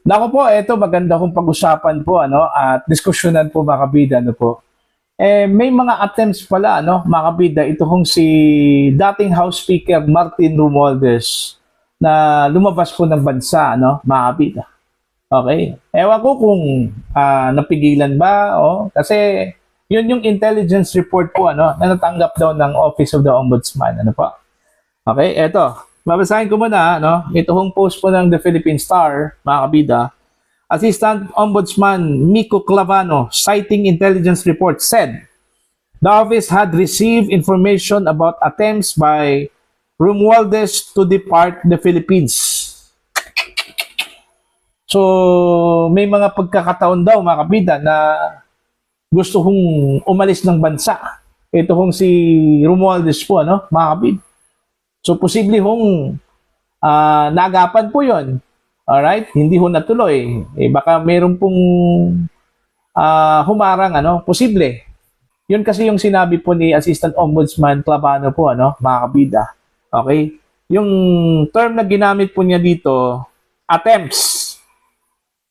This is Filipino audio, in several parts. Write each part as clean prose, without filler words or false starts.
Nako po, eto maganda kong pag-usapan po at diskusyonan po mga kabida po. May mga attempts pala mga kabida, ito kong si dating House Speaker Martin Romualdez na lumabas po ng bansa mga kabida. Okay? Ewan ko kung napigilan ba kasi yun yung intelligence report po na natanggap daw ng Office of the Ombudsman po. Okay, eto. Babasahin ko muna, ito hong post po ng The Philippine Star, mga kabida. Assistant Ombudsman Miko Clavano, citing intelligence report, said the office had received information about attempts by Romualdez to depart the Philippines. So, may mga pagkakataon daw, mga kabida, na gusto kong umalis ng bansa. Ito kong si Romualdez po, mga kabida. So, posible hong naagapan po yon. Alright? Hindi ho natuloy. Baka meron pong humarang, posible. Yun kasi yung sinabi po ni Assistant Ombudsman Clavano po, mga kabida. Okay? Yung term na ginamit po niya dito, attempts.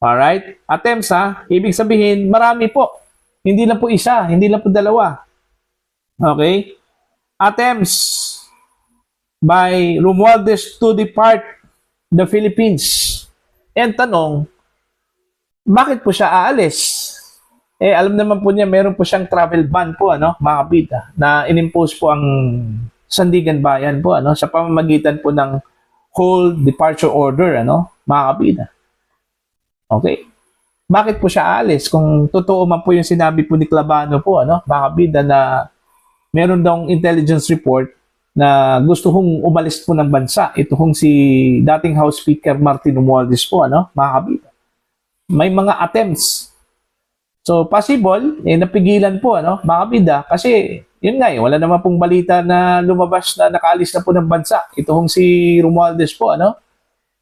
Alright? Attempts, ibig sabihin, marami po. Hindi lang po isa, hindi lang po dalawa. Okay? Attempts by Romualdez to depart the Philippines. And tanong, bakit po siya aalis? Alam naman po niya, meron po siyang travel ban po, mga kabida, na inimpose po ang Sandigan Bayan po, sa pamamagitan po ng Hold Departure Order, mga kabida. Okay. Bakit po siya aalis? Kung totoo man po yung sinabi po ni Clavano po, mga kabida, na meron daw intelligence report na gusto kong umalis po ng bansa. Ito kong si dating House Speaker Martin Romualdez po, mga kabida. May mga attempts. So, possible, napigilan po, mga kabida, kasi, yun nga wala naman pong balita na lumabas na nakaalis na po ng bansa. Ito kong si Romualdez po,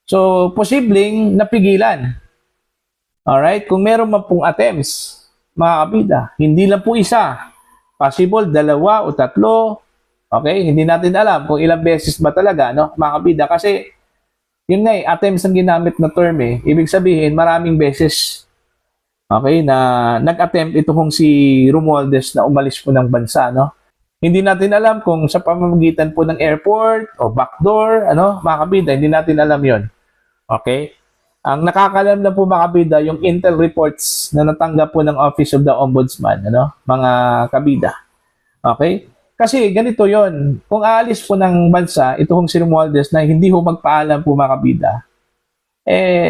So, posibleng napigilan. Alright? Kung meron man pong attempts, mga kabida, hindi lang po isa. Possible, dalawa o tatlo. Okay? Hindi natin alam kung ilang beses ba talaga, mga kabida. Kasi, yun nga attempts ang ginamit na term Ibig sabihin, maraming beses, okay, na nag-attempt ito kung si Romualdez na umalis po ng bansa, Hindi natin alam kung sa pamamagitan po ng airport o backdoor, mga kabida, hindi natin alam yon. Okay? Ang nakakalam na po, mga kabida, yung intel reports na natanggap po ng Office of the Ombudsman, mga kabida. Okay? Kasi ganito yon, kung aalis po ng bansa, ito kong si Romualdez na hindi ho magpaalam po, mga kabida,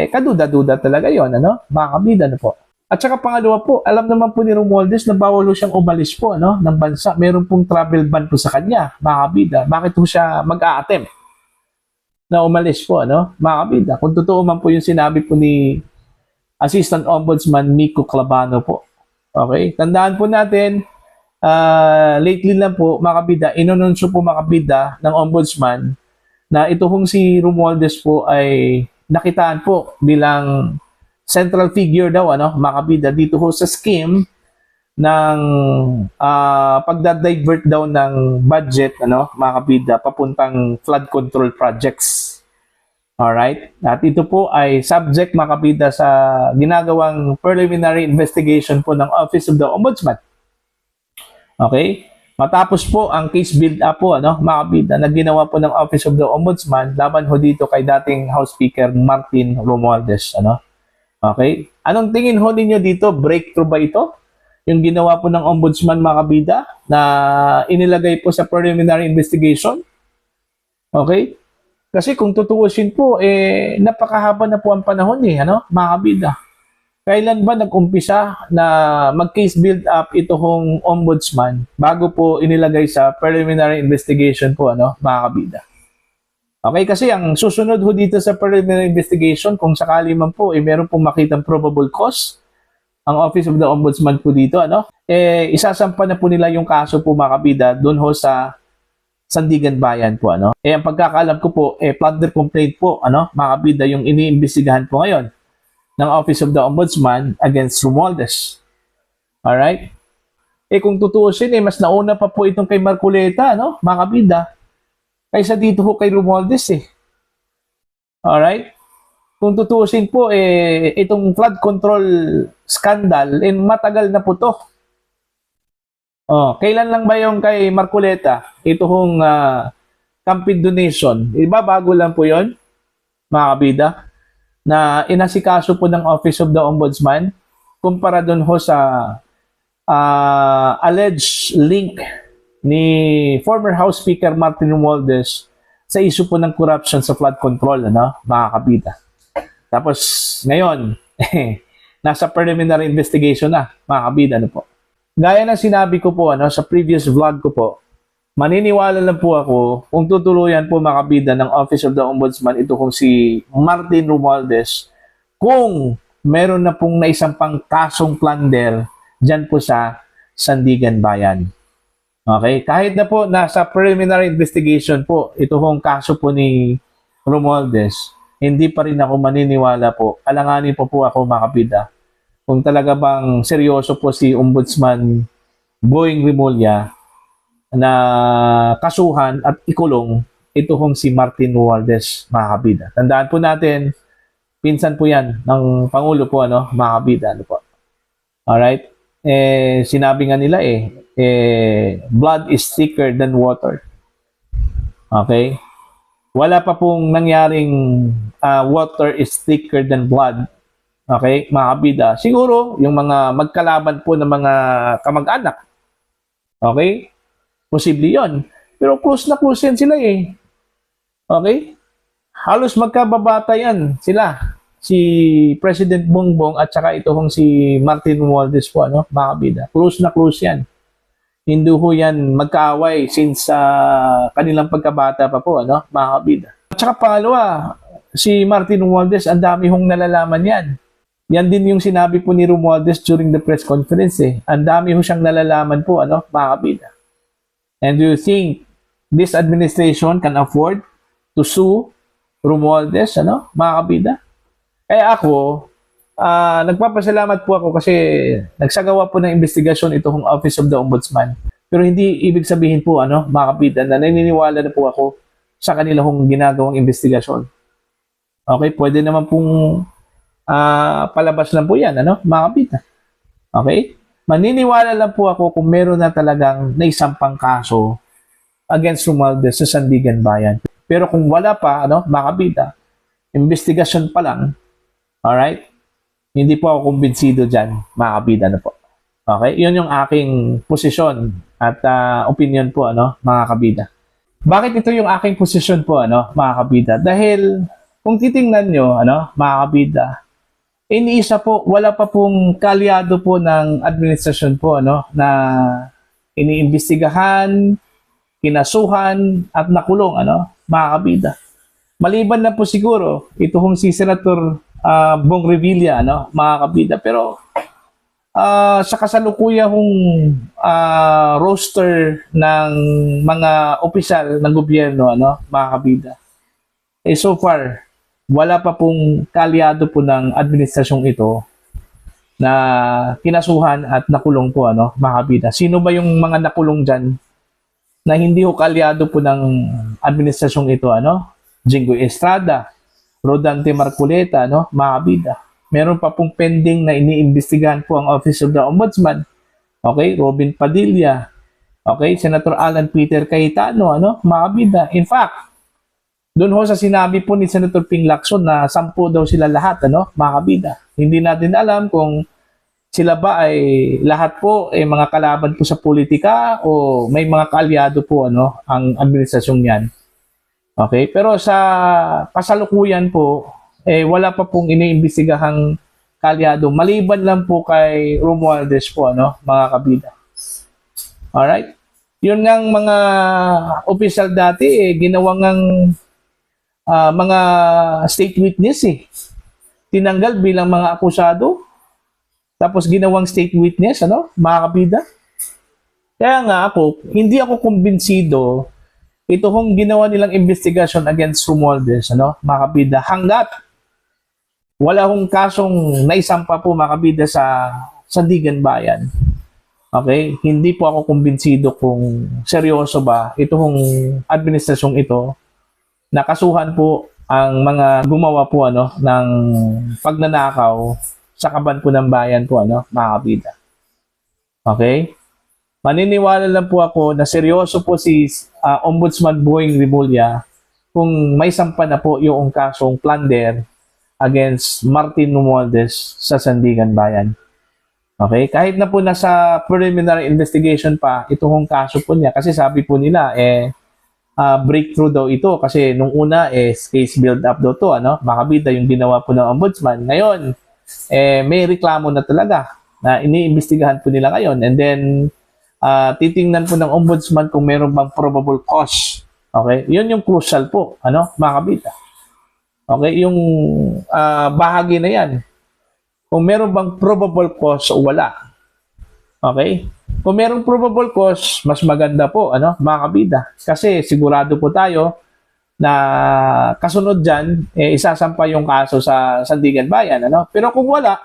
kaduda-duda talaga yon, mga kabida po. At saka pangalawa po, alam naman po ni Romualdez na bawal ho siyang umalis po, ng bansa. Meron pong travel ban po sa kanya, mga kabida. Bakit ho siya mag-a-attempt na umalis po, mga kabida? Kung totoo man po yung sinabi po ni Assistant Ombudsman Miko Clavano po. Okay? Tandaan po natin, lately lang po, mga kabida, inununsyo po, mga kabida, ng Ombudsman na ito kong si Romualdez po ay nakitaan po bilang central figure daw, mga kabida, dito ho sa scheme ng pagdadivert daw ng budget, mga kabida, papuntang flood control projects. Alright? At ito po ay subject, mga kabida, sa ginagawang preliminary investigation po ng Office of the Ombudsman. Okay? Matapos po ang case build-up po, mga kabida, na ginawa po ng Office of the Ombudsman laban ho dito kay dating House Speaker Martin Romualdez, Okay? Anong tingin ho ninyo dito? Breakthrough ba ito? Yung ginawa po ng Ombudsman, mga kabida, na inilagay po sa preliminary investigation? Okay? Kasi kung tutuusin po, napakahaba na po ang panahon mga kabida. Kailan ba nag-umpisa na mag-case build up ito hong Ombudsman bago po inilagay sa preliminary investigation po, mga kabida? Okay, kasi ang susunod ho dito sa preliminary investigation, kung sakali man po, meron pong makitang probable cause, ang Office of the Ombudsman po dito, isasampa na po nila yung kaso po, mga kabida, doon ho sa Sandigan Bayan po, ang pagkakaalam ko po, plunder complaint po, mga kabida, yung iniimbestigahan po ngayon ng Office of the Ombudsman against Romualdez. Alright? Kung tutuusin, mas nauna pa po itong kay Marcoleta, mga kabida, kaysa dito ho kay Romualdez Alright? kung tutuusin po, itong flood control scandal, matagal na po to. Oh, kailan lang ba yung kay Marcoleta? Ito hong campaign donation. Iba, bago lang po yon, mga kabida, na inasikaso po ng Office of the Ombudsman kumpara dun ho sa alleged link ni former House Speaker Martin Romualdez sa issue po ng corruption sa flood control, ano, mga kabida. Tapos, ngayon, nasa preliminary investigation na, mga kabida, ano po. Gaya ng sinabi ko po, ano, sa previous vlog ko po, maniniwala lang po ako kung tutuluyan po, mga kabida, ng Office of the Ombudsman, ito kung si Martin Romualdez, kung meron na pong naisampang kasong plunder dyan po sa Sandigan Bayan. Okay? Kahit na po nasa preliminary investigation po, ito hong kaso po ni Romualdez, hindi pa rin ako maniniwala po. Alanganin po ako, mga kabida, kung talaga bang seryoso po si Ombudsman Boying Rimulya na kasuhan at ikulong ito hong si Martin Romualdez, mga kabida. Tandaan po natin, pinsan po yan ng Pangulo po, ano, mga kabida, ano po. Alright? Sinabi nga nila blood is thicker than water. Okay? Wala pa pong nangyaring water is thicker than blood. Okay? Mga kabida. Siguro, yung mga magkalaban po ng mga kamag-anak. Okay? Posible yon. Pero close na close yan sila Okay? Halos magkababata yan sila. Si President Bongbong at saka ito hong si Martin Romualdez po, ano, mga kabida. Close na close yan. Hindi ho yan magkaaway since kanilang pagkabata pa po, ano, mga kabida. At saka pangalawa, si Martin Romualdez, ang dami hong nalalaman yan. Yan din yung sinabi po ni Romualdez during the press conference. Ang dami ho siyang nalalaman po, ano, mga kabida. And do you think this administration can afford to sue Romualdez, ano, mga kabida? Kaya ako, nagpapasalamat po ako kasi nagsagawa po ng investigasyon itong Office of the Ombudsman. Pero hindi ibig sabihin po, ano, mga kabida, na naniniwala na po ako sa kanilang ginagawang investigasyon. Okay, pwede naman pong palabas lang po yan, ano, mga kabida. Okay? Maniniwala lang po ako kung meron na talagang naisampang kaso against Romualdez sa Sandigan Bayan. Pero kung wala pa, ano, mga kabida, investigasyon pa lang, alright, hindi po ako kumbinsido dyan, mga kabida, na po. Okay? Yun yung aking posisyon at opinion po, ano, mga kabida. Bakit ito yung aking posisyon po, ano, mga kabida? Dahil kung titingnan nyo, ano, mga kabida, iniisa po, wala pa pong kalyado po ng administrasyon po, ano, na iniimbestigahan, kinasuhan, at nakulong, ano, mga kabida. Maliban na po siguro, ito hong si Senator Bong Revilla, ano, mga kabida. Pero sa kasalukuyang roster ng mga opisyal ng gobyerno, ano, mga kabida, so far, wala pa pong kalyado po ng administrasyong ito na kinasuhan at nakulong po, ano, mga kabida. Sino ba yung mga nakulong dyan na hindi ho kalyado po ng administrasyong ito, ano? Jinggoy Estrada, Rodante Marcoleta, no, mga kabida. Meron pa pong pending na iniimbestigahan po ang Office of the Ombudsman. Okay, Robin Padilla. Okay, Senator Alan Peter Cayetano, ano, mga kabida. In fact, doon ho sa sinabi po ni Senator Ping Lacson na 10 daw sila lahat, ano, mga kabida. Hindi natin alam kung sila ba ay lahat po ay mga kalaban po sa politika o may mga kaalyado po, ano, ang administrasyong yan. Okay, pero sa kasalukuyan po, wala pa pong iniimbestigahang kalyado. Maliban lang po kay Romualdez po, ano, mga kabida. Alright? Yun ngang mga official dati, ginawang ngang mga state witness, tinanggal bilang mga akusado. Tapos ginawang state witness, ano, mga kabida. Kaya nga ako, hindi ako kumbinsido ito hong ginawa nilang investigation against Romualdez, ano, mga kabida, hanggat wala hong kasong naisampa po, mga kabida, sa Sandigan Bayan. Okay? Hindi po ako kumbinsido kung seryoso ba ito hong administrasyong ito na kasuhan po ang mga gumawa po ng pagnanakaw sa kaban po ng bayan po mga kabida. Okay? Maniniwala lang po ako na seryoso po si Ombudsman Boying Rimulya kung may sampa na po yung kasong plunder against Martin Romualdez sa Sandigan Bayan. Okay? Kahit na po nasa preliminary investigation pa itong kaso po niya kasi sabi po nila breakthrough daw ito kasi nung una case build up daw to makabida yung ginawa po ng ombudsman. Ngayon may reklamo na talaga na iniimbestigahan po nila ngayon and then titingnan po ng ombudsman kung meron bang probable cause. Okay? Yun yung crucial po, makabida. Okay? Yung bahagi na yan. Kung meron bang probable cause o wala. Okay? Kung merong probable cause, mas maganda po, makabida. Kasi sigurado po tayo na kasunod dyan, isasampa yung kaso sa Sandigan Bayan, Pero kung wala,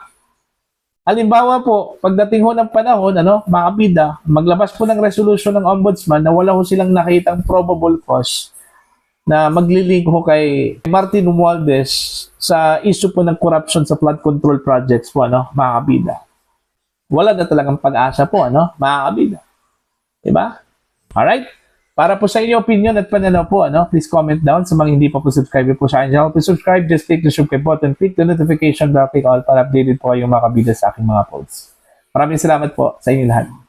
halimbawa po, pagdating ho ng panahon, makabida, maglabas po ng resolution ng ombudsman na wala ho silang nakitang probable cause na maglilink ho kay Martin Romualdez sa issue po ng corruption sa flood control projects po, makabida. Wala na talagang pag-asa po, makakabida. Diba? Alright? Para po sa inyong opinion at pananaw po, please comment down. Sa mga hindi pa po subscribe po sa akin channel, please subscribe, just click the subscribe button, click the notification bell, click all para updated po kayong makabida sa aking mga posts. Maraming salamat po sa inyo lahat.